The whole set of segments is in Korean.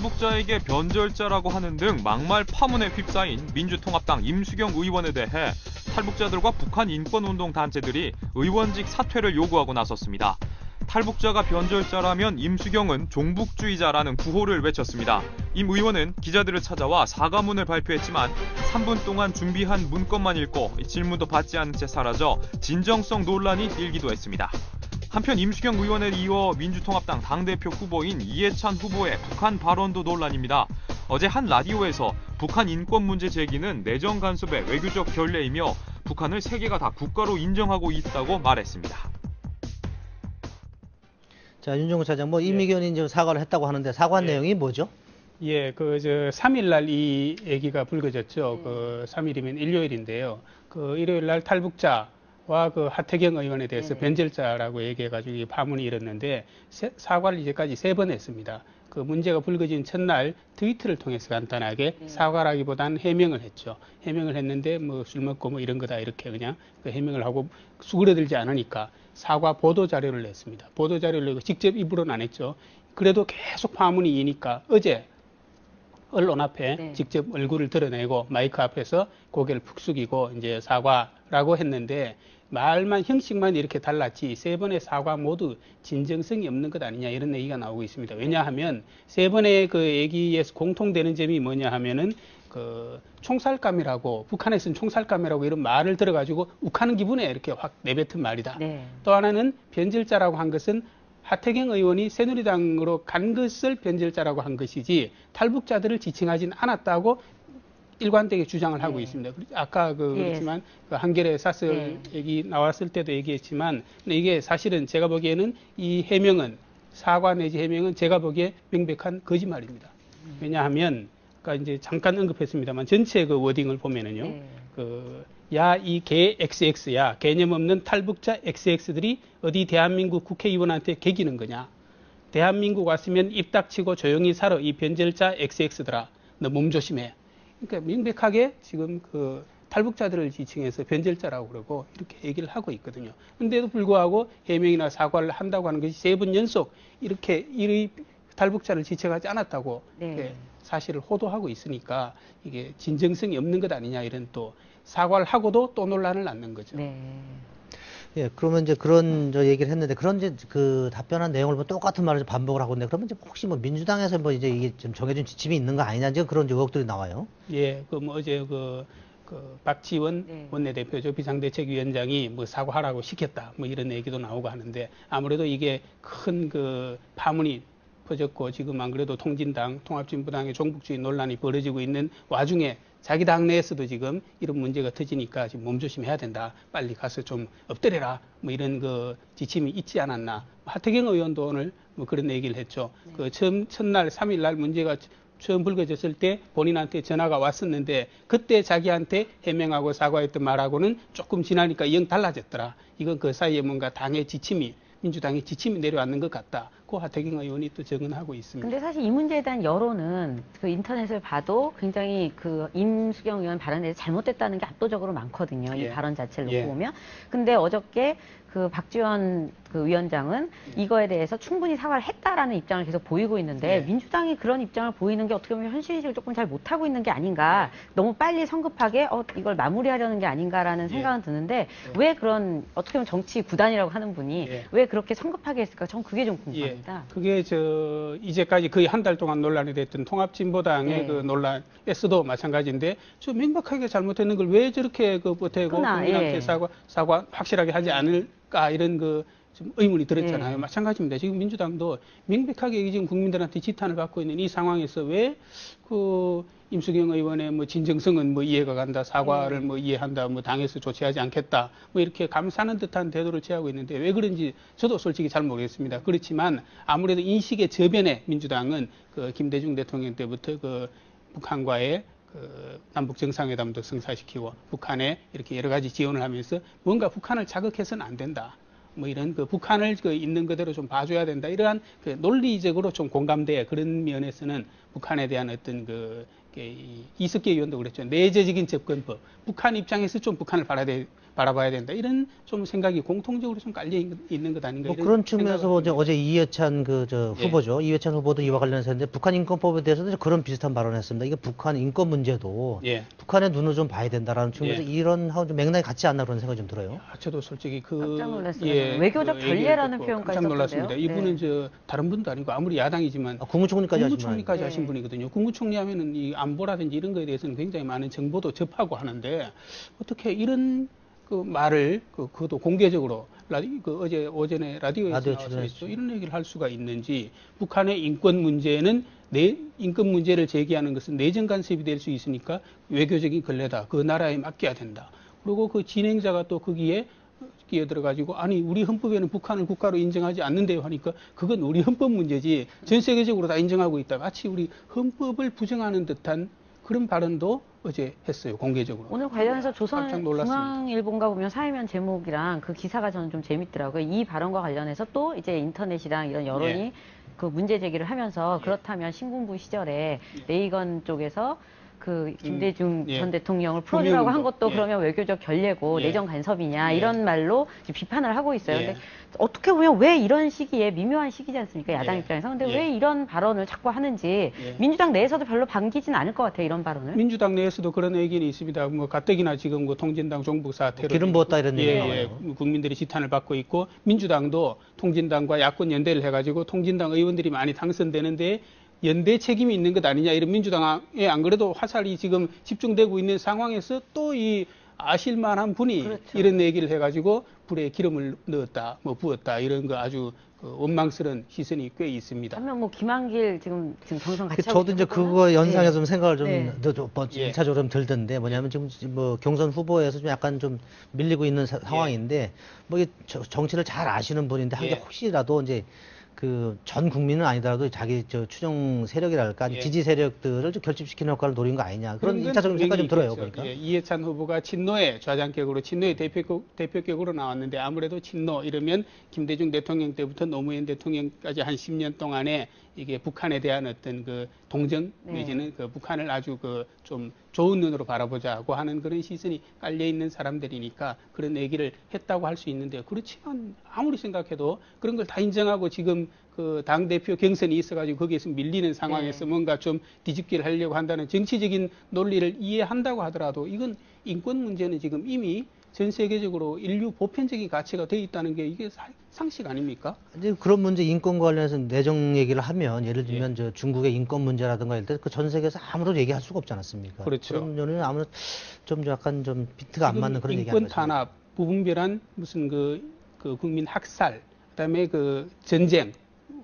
탈북자에게 변절자라고 하는 등 막말 파문에 휩싸인 민주통합당 임수경 의원에 대해 탈북자들과 북한 인권운동 단체들이 의원직 사퇴를 요구하고 나섰습니다. 탈북자가 변절자라면 임수경은 종북주의자라는 구호를 외쳤습니다. 임 의원은 기자들을 찾아와 사과문을 발표했지만 3분 동안 준비한 문건만 읽고 질문도 받지 않은 채 사라져 진정성 논란이 일기도 했습니다. 한편 임수경 의원에 이어 민주통합당 당대표 후보인 이해찬 후보의 북한 발언도 논란입니다. 어제 한 라디오에서 북한 인권 문제 제기는 내정 간섭의 외교적 결례이며 북한을 세계가 다 국가로 인정하고 있다고 말했습니다. 자, 윤종국 차장, 임 의원이 이제 사과를 했다고 하는데 사과한 내용이 뭐죠? 예, 3일 날 이 얘기가 불거졌죠. 3일이면 일요일인데요. 일요일 날 탈북자와 하태경 의원에 대해서 변절자라고 얘기해가지고 이 파문이 일었는데 사과를 이제까지 3번 했습니다. 문제가 불거진 첫날 트위터를 통해서 간단하게 사과라기보다는 해명을 했죠. 해명을 했는데 술 먹고 이런 거다 이렇게 그냥 해명을 하고 수그러들지 않으니까 사과 보도 자료를 냈습니다. 보도 자료를 내고 직접 입으로는 안 했죠. 그래도 계속 파문이 이니까 어제 언론 앞에 직접 얼굴을 드러내고 마이크 앞에서 고개를 푹 숙이고 이제 사과라고 했는데 말만 형식만 이렇게 달랐지 3번의 사과 모두 진정성이 없는 것 아니냐 이런 얘기가 나오고 있습니다. 왜냐하면 3번의 얘기에서 공통되는 점이 뭐냐 하면은 총살감이라고 북한에서는 총살감이라고 이런 말을 들어가지고 욱하는 기분에 이렇게 확 내뱉은 말이다. 또 하나는 변절자라고 한 것은 하태경 의원이 새누리당으로 간 것을 변절자라고 한 것이지 탈북자들을 지칭하진 않았다고 일관되게 주장을 하고 있습니다. 아까 그렇지만 한겨레 사설 얘기 나왔을 때도 얘기했지만 이게 사실은 제가 보기에는 이 해명은 사과 내지 해명은 제가 보기에 명백한 거짓말입니다. 왜냐하면 아까 이제 잠깐 언급했습니다만 전체 워딩을 보면은요. 야, 이 개 XX야. 개념 없는 탈북자 XX들이 어디 대한민국 국회의원한테 개기는 거냐. 대한민국 왔으면 입 닥치고 조용히 살아. 이 변절자 XX들아. 너 몸 조심해. 그러니까 명백하게 지금 탈북자들을 지칭해서 변절자라고 그러고 이렇게 얘기를 하고 있거든요. 근데도 불구하고 해명이나 사과를 한다고 하는 것이 3번 연속 이렇게 이 탈북자를 지칭하지 않았다고 사실을 호도하고 있으니까 이게 진정성이 없는 것 아니냐 이런 또 사과를 하고도 또 논란을 낳는 거죠. 예, 그러면 이제 그런 얘기를 했는데 그런 이제 답변한 내용을 똑같은 말을 반복을 하고 있는데 그러면 이제 혹시 민주당에서 이제 이게 좀 정해진 지침이 있는 거 아니냐 이제 그런 의혹들이 나와요. 예, 어제 박지원 원내대표죠 비상대책위원장이 사과하라고 시켰다 이런 얘기도 나오고 하는데 아무래도 이게 큰 파문이 퍼졌고 지금 안 그래도 통진당 통합진보당의 종북주의 논란이 벌어지고 있는 와중에 자기 당내에서도 지금 이런 문제가 터지니까 지금 몸조심해야 된다. 빨리 가서 좀 엎드려라. 이런 지침이 있지 않았나. 하태경 의원도 오늘 그런 얘기를 했죠. 첫날 3일 날 문제가 처음 불거졌을 때 본인한테 전화가 왔었는데 그때 자기한테 해명하고 사과했던 말하고는 조금 지나니까 영 달라졌더라. 이건 그 사이에 뭔가 당의 지침이 민주당의 지침이 내려왔는 것 같다. 고 하태경 의원이 또 증언하고 있습니다. 근데 사실 이 문제에 대한 여론은 인터넷을 봐도 굉장히 임수경 의원 발언에 대해서 잘못됐다는 게 압도적으로 많거든요. 이 발언 자체를 놓고 보면. 근데 어저께 박지원 위원장은 이거에 대해서 충분히 사과를 했다라는 입장을 계속 보이고 있는데 민주당이 그런 입장을 보이는 게 어떻게 보면 현실인식을 조금 잘 못하고 있는 게 아닌가. 너무 빨리 성급하게 이걸 마무리하려는 게 아닌가라는 생각은 드는데 왜 그런 어떻게 보면 정치 구단이라고 하는 분이 왜 그렇게 성급하게 했을까? 전 그게 좀 궁금합니다. 그게 이제까지 거의 한 달 동안 논란이 됐던 통합진보당의 논란에서도 마찬가지인데 저 명백하게 잘못했는 걸 왜 저렇게 보태고 국민한테 사과 확실하게 하지 않을까 이런 좀 의문이 들었잖아요. 마찬가지입니다. 지금 민주당도 명백하게 지금 국민들한테 지탄을 받고 있는 이 상황에서 왜 임수경 의원의 진정성은 이해가 간다, 사과를 이해한다, 당에서 조치하지 않겠다, 이렇게 감싸는 듯한 태도를 취하고 있는데 왜 그런지 저도 솔직히 잘 모르겠습니다. 그렇지만 아무래도 인식의 저변에 민주당은 김대중 대통령 때부터 북한과의 남북 정상회담도 성사시키고 북한에 이렇게 여러 가지 지원을 하면서 뭔가 북한을 자극해서는 안 된다. 이런 북한을 있는 그대로 좀 봐줘야 된다. 이러한 논리적으로 좀 공감대 그런 면에서는 북한에 대한 어떤 이석기 의원도 그랬죠. 내재적인 접근법. 북한 입장에서 좀 북한을 바라봐야 된다. 이런 좀 생각이 공통적으로 좀 깔려 있는 것 아닌가. 뭐 그런 측면에서 어제 이해찬 후보죠. 이해찬 후보도 이와 관련해서 했는데 북한 인권법에 대해서도 그런 비슷한 발언을 했습니다. 이게 북한 인권 문제도 북한의 눈을 좀 봐야 된다라는 측면에서 이런 하고 좀 맥락이 같지 않나 그런 생각이 좀 들어요. 저도 솔직히 깜짝 놀랐어요. 외교적 결례라는 표현까지 깜짝 놀랐습니다. 썼던데요. 이분은 다른 분도 아니고 아무리 야당이지만 국무총리까지 하신 분이거든요. 국무총리 하면은 이 안보라든지 이런 거에 대해서는 굉장히 많은 정보도 접하고 하는데 어떻게 이런 그 말을 그것도 공개적으로 어제 오전에 라디오에서 나와서 이런 얘기를 할 수가 있는지. 북한의 인권 문제는 인권 문제를 제기하는 것은 내정 간섭이 될 수 있으니까 외교적인 걸레다. 그 나라에 맡겨야 된다. 그리고 그 진행자가 또 거기에 끼어들어가지고 아니 우리 헌법에는 북한을 국가로 인정하지 않는데요 하니까 그건 우리 헌법 문제지 전 세계적으로 다 인정하고 있다. 마치 우리 헌법을 부정하는 듯한 그런 발언도 어제 했어요. 공개적으로. 오늘 관련해서 조선중앙일보인가 보면 사회면 제목이랑 그 기사가 저는 좀 재밌더라고요. 이 발언과 관련해서 또 이제 인터넷이랑 이런 여론이 그 문제 제기를 하면서 그렇다면 신군부 시절에 레이건 쪽에서 그 김대중 전 대통령을 풀어주라고 한 것도 그러면 외교적 결례고 내정 간섭이냐 이런 말로 비판을 하고 있어요. 근데 어떻게 보면 왜 이런 시기에 미묘한 시기지 않습니까? 야당 입장에서. 근데 왜 이런 발언을 자꾸 하는지 민주당 내에서도 별로 반기진 않을 것 같아요. 이런 발언을. 민주당 내에서도 그런 의견이 있습니다. 뭐 가뜩이나 지금 그 통진당 종북 사태로 기름 부었다 이런 얘기가 국민들이 지탄을 받고 있고 민주당도 통진당과 야권 연대를 해가지고 통진당 의원들이 많이 당선되는데 연대 책임이 있는 것 아니냐 이런 민주당에 안 그래도 화살이 지금 집중되고 있는 상황에서 또 이 아실만한 분이 이런 얘기를 해가지고 불에 기름을 넣었다, 뭐 부었다 이런 거 아주 원망스러운 시선이 꽤 있습니다. 하면 뭐 김한길 지금 경선 같이 저도 이제 그거 연상해서 좀 생각을 좀 1차적으로 좀 들던데 뭐냐면 지금 뭐 경선 후보에서 좀 약간 좀 밀리고 있는 상황인데 뭐 이 정치를 잘 아시는 분인데 한 게 혹시라도 이제 그 전 국민은 아니더라도 자기 추종 세력이랄까 지지 세력들을 좀 결집시키는 역할을 노린 거 아니냐 그런 1차적인 생각이 좀 들어요. 그러니까 이해찬 후보가 친노의 좌장격으로 친노의 대표격으로 나왔는데 아무래도 친노 이러면 김대중 대통령 때부터 노무현 대통령까지 한 10년 동안에 이게 북한에 대한 어떤 그 동정 내지는 그 북한을 아주 그 좀 좋은 눈으로 바라보자고 하는 그런 시선이 깔려 있는 사람들이니까 그런 얘기를 했다고 할 수 있는데요. 그렇지만 아무리 생각해도 그런 걸 다 인정하고 지금 그 당대표 경선이 있어가지고 거기에서 밀리는 상황에서 뭔가 좀 뒤집기를 하려고 한다는 정치적인 논리를 이해한다고 하더라도 이건 인권 문제는 지금 이미 전 세계적으로 인류 보편적인 가치가 되어 있다는 게 이게 상식 아닙니까? 이제 그런 문제 인권과 관련해서 내정 얘기를 하면 예를 들면 저 중국의 인권 문제라든가 이럴 때 그 전 세계에서 아무도 얘기할 수가 없지 않았습니까? 그렇죠. 그런 면은 아무래도 좀 약간 좀 비트가 안 맞는 그런 얘기 인권 탄압, 무분별한 무슨 그 국민 학살, 그다음에 그 전쟁.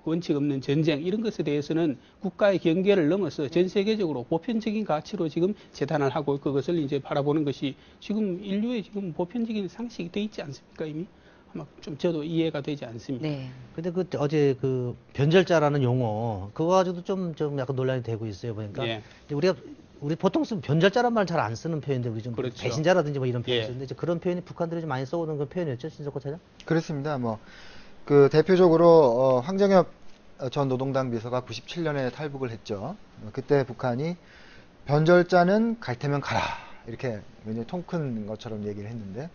원칙 없는 전쟁 이런 것에 대해서는 국가의 경계를 넘어서 전 세계적으로 보편적인 가치로 지금 재단을 하고 그것을 이제 바라보는 것이 지금 인류의 지금 보편적인 상식이 돼 있지 않습니까 이미? 아마 좀 저도 이해가 되지 않습니다. 네. 근데 어제 그 변절자라는 용어 그거 가지고도 좀 약간 논란이 되고 있어요 보니까 우리 보통 쓰는 변절자란 말 잘 안 쓰는 표현인데 우리 좀 배신자라든지 뭐 이런 표현이 쓰는데 그런 표현이 북한들이 좀 많이 써오는 그런 표현이었죠 신석호 차장? 그렇습니다. 그 대표적으로 황정엽 전 노동당 비서가 97년에 탈북을 했죠. 그때 북한이 변절자는 갈 테면 가라 이렇게 굉장히 통 큰 것처럼 얘기를 했는데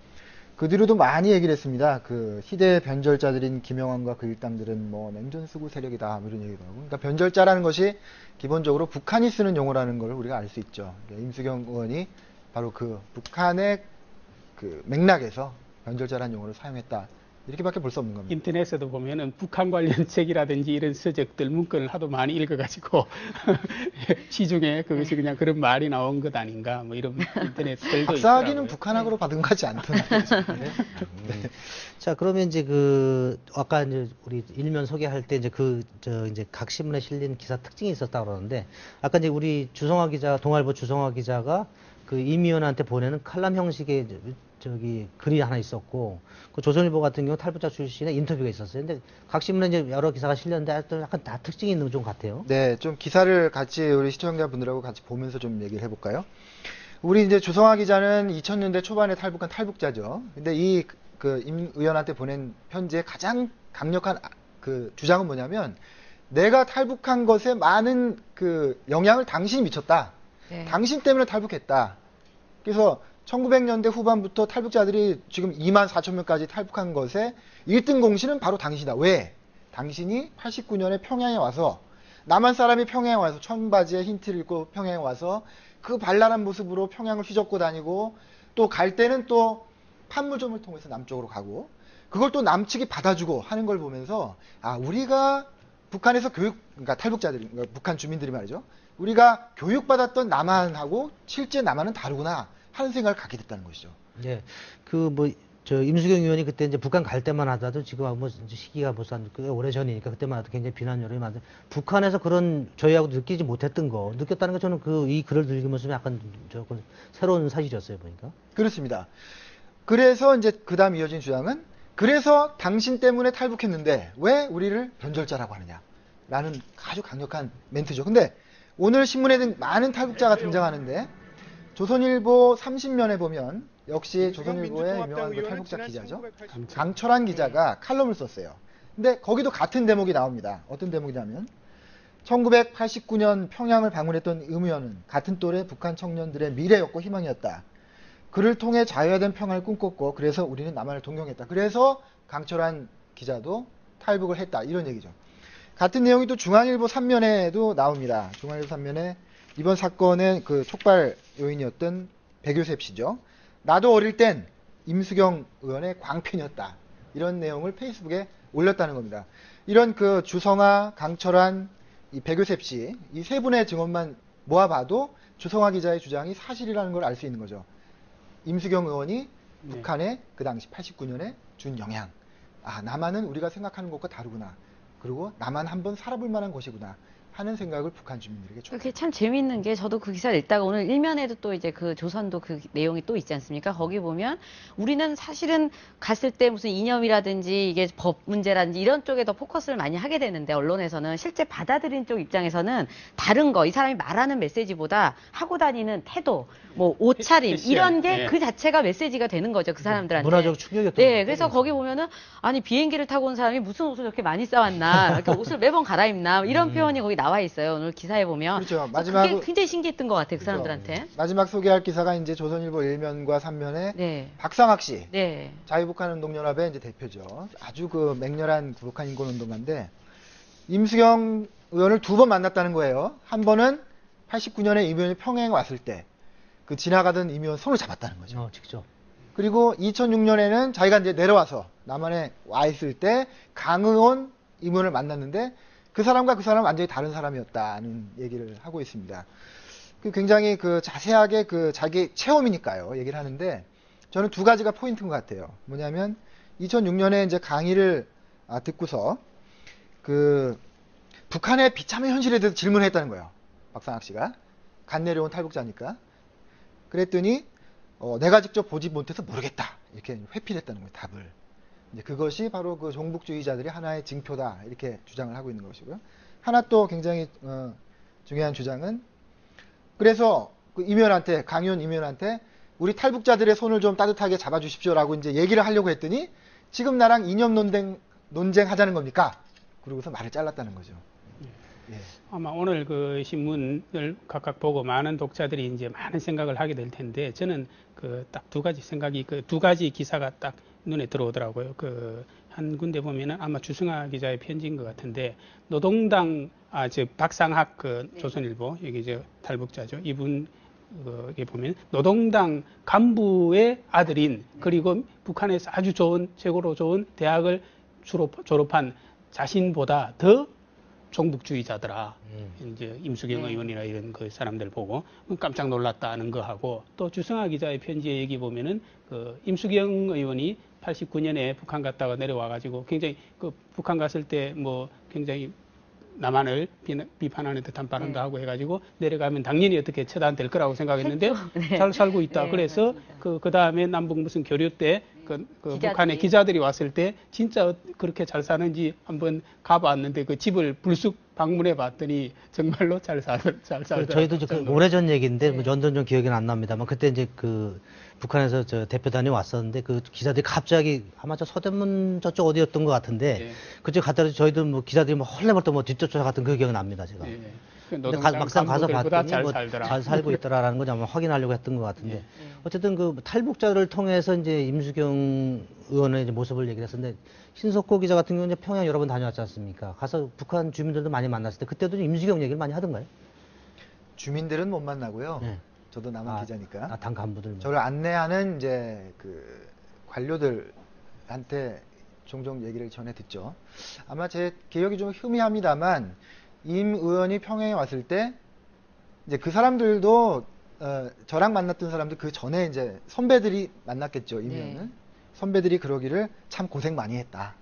그 뒤로도 많이 얘기를 했습니다. 그 시대의 변절자들인 김영환과 그 일당들은 뭐 냉전수구 세력이다 뭐 이런 얘기도 하고. 그러니까 변절자라는 것이 기본적으로 북한이 쓰는 용어라는 걸 우리가 알 수 있죠. 임수경 의원이 바로 그 북한의 그 맥락에서 변절자라는 용어를 사용했다. 이렇게밖에 볼 수 없는 겁니다. 인터넷에도 보면은 북한 관련 책이라든지 이런 서적들 문건을 하도 많이 읽어가지고 시중에 그것이 그냥 그런 말이 나온 것 아닌가 뭐 이런 인터넷 글도 박사학위는 북한학으로 받은 것 같지 않던데. 자 그러면 이제 아까 이제 우리 일면 소개할 때 이제 이제 각 신문에 실린 기사 특징이 있었다 그러는데 아까 이제 우리 주성화 기자 동아일보 주성화 기자가 그 임 의원한테 보내는 칼럼 형식의 글이 하나 있었고, 그 조선일보 같은 경우 탈북자 출신의 인터뷰가 있었어요. 근데 각 신문에 이제 여러 기사가 실렸는데 약간 다 특징이 있는 좀 같아요. 네, 좀 기사를 같이 우리 시청자분들하고 같이 보면서 좀 얘기를 해볼까요? 우리 이제 주성화 기자는 2000년대 초반에 탈북한 탈북자죠. 근데 임 의원한테 보낸 편지의 가장 강력한 그 주장은 뭐냐면, 내가 탈북한 것에 많은 그 영향을 당신이 미쳤다. 네. 당신 때문에 탈북했다. 그래서 1900년대 후반부터 탈북자들이 지금 2만 4천 명까지 탈북한 것에 1등 공신은 바로 당신이다. 왜? 당신이 89년에 평양에 와서 남한 사람이 평양에 와서 청바지에 흰 티를 입고 평양에 와서 그 발랄한 모습으로 평양을 휘젓고 다니고 또 갈 때는 또 판문점을 통해서 남쪽으로 가고 그걸 또 남측이 받아주고 하는 걸 보면서 아 우리가 북한에서 그러니까 탈북자들이 그러니까 북한 주민들이 말이죠. 우리가 교육받았던 남한하고 실제 남한은 다르구나 하는 생각을 갖게 됐다는 것이죠. 예. 저 임수경 의원이 그때 이제 북한 갈 때만 하더라도 지금 뭐 시기가 벌써 꽤 오래 전이니까 그때만 해도 굉장히 비난 여론이 많은데 북한에서 그런 저희하고 느끼지 못했던 거 느꼈다는 게 저는 이 글을 읽으면서 약간 조금 새로운 사실이었어요 보니까. 그렇습니다. 그래서 이제 그다음 이어진 주장은 그래서 당신 때문에 탈북했는데 왜 우리를 변절자라고 하느냐라는 아주 강력한 멘트죠. 근데 오늘 신문에 많은 탈북자가 등장하는데 조선일보 30면에 보면 역시 조선일보의 유명한 그 탈북자 기자죠. 강철한 기자가 칼럼을 썼어요. 근데 거기도 같은 대목이 나옵니다. 어떤 대목이냐면 1989년 평양을 방문했던 임 의원은 같은 또래 북한 청년들의 미래였고 희망이었다. 그를 통해 자유화된 평화를 꿈꿨고 그래서 우리는 남한을 동경했다. 그래서 강철한 기자도 탈북을 했다. 이런 얘기죠. 같은 내용이 또 중앙일보 3면에도 나옵니다. 중앙일보 3면에 이번 사건의 그 촉발 요인이었던 백요셉 씨죠. 나도 어릴 땐 임수경 의원의 광팬이었다. 이런 내용을 페이스북에 올렸다는 겁니다. 이런 그 주성아, 강철한, 이 백요셉 씨, 이 세 분의 증언만 모아봐도 주성아 기자의 주장이 사실이라는 걸 알 수 있는 거죠. 임수경 의원이 북한에 그 당시 89년에 준 영향. 아, 남한은 우리가 생각하는 것과 다르구나. 그리고 남한 한번 살아볼 만한 곳이구나. 하는 생각을 북한 주민들에게 줬어요. 그게 참 재미있는 게 저도 그 기사를 읽다가 오늘 일면에도 또 이제 그 조선도 그 내용이 또 있지 않습니까? 거기 보면 우리는 사실은 갔을 때 무슨 이념이라든지 이게 법 문제라든지 이런 쪽에 더 포커스를 많이 하게 되는데 언론에서는 실제 받아들인 쪽 입장에서는 다른 거, 이 사람이 말하는 메시지보다 하고 다니는 태도, 뭐 옷차림 이런 게 그 자체가 메시지가 되는 거죠. 그 사람들한테. 문화적 충격이었던 네, 그래서 거기 보면은 아니 비행기를 타고 온 사람이 무슨 옷을 저렇게 많이 싸왔나, 이렇게 옷을 매번 갈아입나 이런 표현이 거기 나와 있어요. 오늘 기사에 보면. 그렇죠. 마지막 그게 굉장히 신기했던 것 같아요. 그 그렇죠. 사람들한테. 마지막 소개할 기사가 이제 조선일보 1면과 3면에 네. 박상학 씨, 네. 자유북한운동연합의 이제 대표죠. 아주 그 맹렬한 북한 인권운동가인데 임수경 의원을 두 번 만났다는 거예요. 한 번은 89년에 임 의원이 평양에 왔을 때 그 지나가던 임 의원 손을 잡았다는 거죠. 직접. 그리고 2006년에는 자기가 이제 내려와서 남한에 와 있을 때 강의원 임 의원을 만났는데 그 사람과 그 사람은 완전히 다른 사람이었다는 얘기를 하고 있습니다. 굉장히 그 자세하게 그 자기 체험이니까요. 얘기를 하는데 저는 두 가지가 포인트인 것 같아요. 뭐냐면 2006년에 이제 강의를 듣고서 그 북한의 비참한 현실에 대해서 질문을 했다는 거예요. 박상학 씨가. 간 내려온 탈북자니까. 그랬더니 내가 직접 보지 못해서 모르겠다. 이렇게 회피했다는 거예요. 답을. 이제 그것이 바로 그 종북주의자들이 하나의 징표다. 이렇게 주장을 하고 있는 것이고요. 하나 또 굉장히 중요한 주장은 그래서 그 임의원한테 강의원 임의원한테 우리 탈북자들의 손을 좀 따뜻하게 잡아주십시오라고 이제 얘기를 하려고 했더니 지금 나랑 이념 논쟁 하자는 겁니까? 그러고서 말을 잘랐다는 거죠. 예. 아마 오늘 그 신문을 각각 보고 많은 독자들이 이제 많은 생각을 하게 될 텐데 저는 그 딱 두 가지 생각이 그 두 가지 기사가 딱 눈에 들어오더라고요. 그 한 군데 보면은 아마 주승아 기자의 편지인 것 같은데 노동당 박상학 그 조선일보 여기 저 탈북자죠. 이분 여기 보면 노동당 간부의 아들인 그리고 북한에서 아주 좋은 최고로 좋은 대학을 졸업한 자신보다 더 종북주의자더라. 이제 임수경 의원이나 이런 그 사람들 보고 깜짝 놀랐다는 거 하고 또 주승아 기자의 편지에 얘기 보면은 그 임수경 의원이 89년에 북한 갔다가 내려와가지고 굉장히 그 북한 갔을 때 뭐 굉장히 남한을 비판하는 듯한 발언도 하고 해가지고 내려가면 당연히 어떻게 처단될 거라고 생각했는데 잘 살고 있다. 그래서 그 다음에 남북 무슨 교류 때 그 북한의 기자들이 왔을 때 진짜 그렇게 잘 사는지 한번 가봤는데 그 집을 불쑥 방문해 봤더니 정말로 잘 살더라고요. 저희도 그 오래전 얘기인데 뭐 연도는 좀 기억이 안 납니다만 그때 이제 그 북한에서 저 대표단이 왔었는데 그 기자들이 갑자기 아마 저 서대문 저쪽 어디였던 것 같은데 그쪽 갔다 저희도 뭐 기자들이 뭐 헐레벌떡 뭐 뒷쫓아갔던 그 기억이 납니다 제가. 근데 막상 가서 봤더니 잘 뭐 살더라. 잘 살고 있더라라는 걸 아마 확인하려고 했던 것 같은데 예. 어쨌든 그 탈북자를 통해서 이제 임수경 의원의 이제 모습을 얘기를 했었는데 신석호 기자 같은 경우는 이제 평양 여러 번 다녀왔지 않습니까? 가서 북한 주민들도 많이 만났을 때 그때도 임수경 얘기를 많이 하던가요? 주민들은 못 만나고요. 네. 저도 남한 기자니까. 당 간부들. 저를 안내하는 이제 그 관료들한테 종종 얘기를 전해 듣죠. 아마 제 기억이 좀 희미합니다만 임 의원이 평양에 왔을 때 이제 그 사람들도 저랑 만났던 사람들 그 전에 이제 선배들이 만났겠죠. 임 의원은. 선배들이 그러기를 참 고생 많이 했다.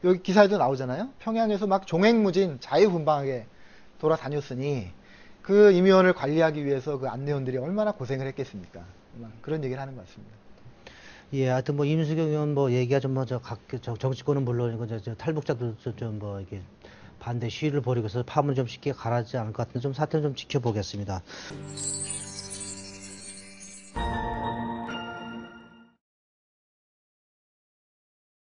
여기 기사에도 나오잖아요. 평양에서 막 종횡무진 자유분방하게 돌아다녔으니 그 임 의원을 관리하기 위해서 그 안내원들이 얼마나 고생을 했겠습니까. 그런 얘기를 하는 것 같습니다. 예, 하여튼 뭐 임수경 의원 뭐 얘기가 좀 뭐 정치권은 물론이고 저 탈북자들도 좀 뭐 이게 반대 시위를 벌이고 있어서 파문을 좀 쉽게 가라앉지 않을 것 같은데 좀 사태는 좀 지켜보겠습니다.